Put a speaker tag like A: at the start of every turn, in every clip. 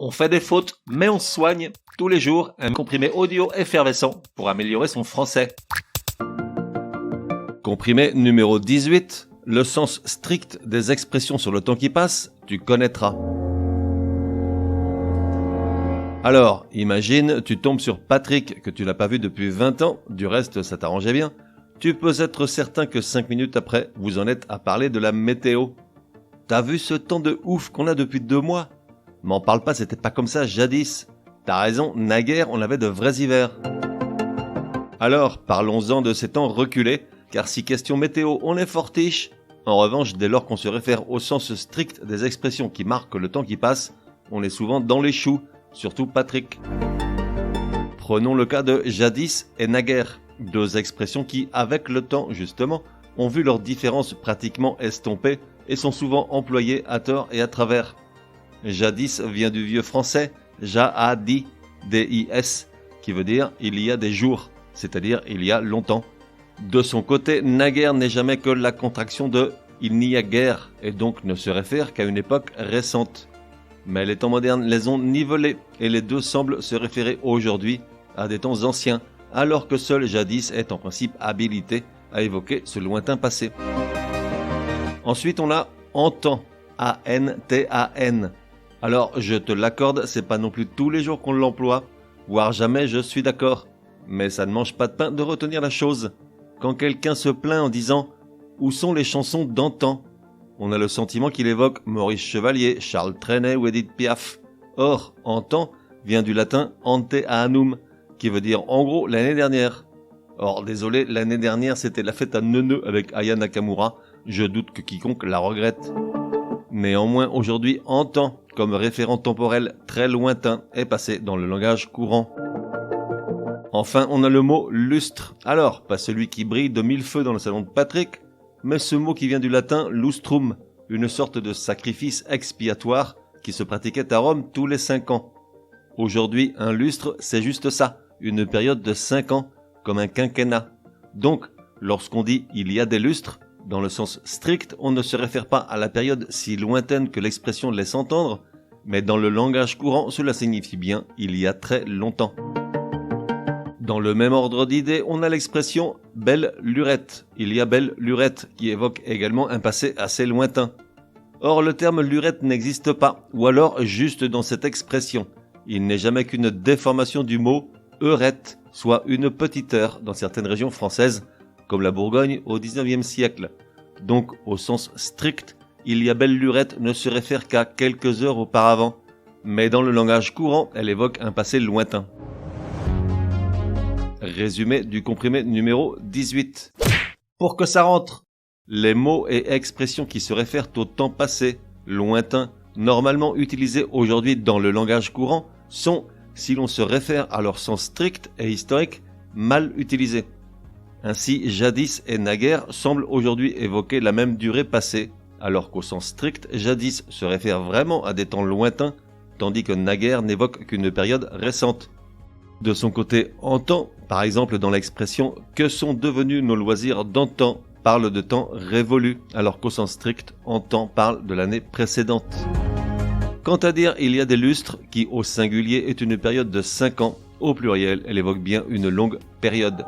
A: On fait des fautes, mais on se soigne. Tous les jours, un comprimé audio effervescent pour améliorer son français. Comprimé numéro 18. Le sens strict des expressions sur le temps qui passe, tu connaîtras. Alors, imagine, tu tombes sur Patrick, que tu n'as pas vu depuis 20 ans, du reste ça t'arrangeait bien. Tu peux être certain que 5 minutes après, vous en êtes à parler de la météo. T'as vu ce temps de ouf qu'on a depuis 2 mois ? M'en parle pas, c'était pas comme ça jadis. T'as raison, naguère on avait de vrais hivers. Alors, parlons-en de ces temps reculés, car si question météo on est fortiche. En revanche, dès lors qu'on se réfère au sens strict des expressions qui marquent le temps qui passe, on est souvent dans les choux, surtout Patrick. Prenons le cas de jadis et naguère, deux expressions qui, avec le temps justement, ont vu leurs différences pratiquement estompées et sont souvent employées à tort et à travers. Jadis vient du vieux français ja-a-di, D-I-S, qui veut dire il y a des jours, c'est-à-dire il y a longtemps. De son côté, naguère n'est jamais que la contraction de il n'y a guère et donc ne se réfère qu'à une époque récente. Mais les temps modernes les ont nivelés et les deux semblent se référer aujourd'hui à des temps anciens, alors que seul jadis est en principe habilité à évoquer ce lointain passé. Ensuite, on a antan, A-N-T-A-N. Alors, je te l'accorde, c'est pas non plus tous les jours qu'on l'emploie, voire jamais, je suis d'accord. Mais ça ne mange pas de pain de retenir la chose. Quand quelqu'un se plaint en disant « Où sont les chansons d'antan ?» on a le sentiment qu'il évoque Maurice Chevalier, Charles Trenet ou Edith Piaf. Or, antan vient du latin ante annum, qui veut dire en gros l'année dernière. Or, désolé, l'année dernière c'était la fête à Neuneu avec Aya Nakamura, je doute que quiconque la regrette. Néanmoins, aujourd'hui, antan, comme référent temporel très lointain, est passé dans le langage courant. Enfin, on a le mot lustre. Alors, pas celui qui brille de 1000 feux dans le salon de Patrick, mais ce mot qui vient du latin lustrum, une sorte de sacrifice expiatoire qui se pratiquait à Rome tous les 5 ans. Aujourd'hui, un lustre, c'est juste ça, une période de 5 ans, comme un quinquennat. Donc, lorsqu'on dit « il y a des lustres », dans le sens strict, on ne se réfère pas à la période si lointaine que l'expression laisse entendre, mais dans le langage courant, cela signifie bien « il y a très longtemps ». Dans le même ordre d'idées, on a l'expression « belle lurette ». Il y a belle lurette, qui évoque également un passé assez lointain. Or, le terme lurette n'existe pas, ou alors juste dans cette expression. Il n'est jamais qu'une déformation du mot « heurette », soit une petite heure dans certaines régions françaises, comme la Bourgogne au XIXe siècle. Donc, au sens strict, « il y a belle lurette » ne se réfère qu'à quelques heures auparavant. Mais dans le langage courant, elle évoque un passé lointain. Résumé du comprimé numéro 18. Pour que ça rentre, les mots et expressions qui se réfèrent au temps passé, lointain, normalement utilisés aujourd'hui dans le langage courant, sont, si l'on se réfère à leur sens strict et historique, mal utilisés. Ainsi, jadis et naguère semblent aujourd'hui évoquer la même durée passée, alors qu'au sens strict, jadis se réfère vraiment à des temps lointains, tandis que naguère n'évoque qu'une période récente. De son côté, antan, par exemple dans l'expression « que sont devenus nos loisirs d'antan » parle de temps révolu, alors qu'au sens strict, antan parle de l'année précédente. Quant à dire « il y a des lustres » qui au singulier est une période de 5 ans, au pluriel elle évoque bien une longue période.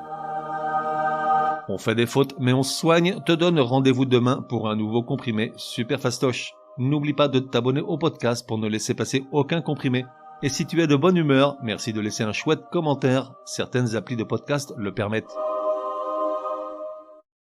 A: On fait des fautes mais on se soigne, te donne rendez-vous demain pour un nouveau comprimé super fastoche. N'oublie pas de t'abonner au podcast pour ne laisser passer aucun comprimé. Et si tu es de bonne humeur, merci de laisser un chouette commentaire, certaines applis de podcast le permettent.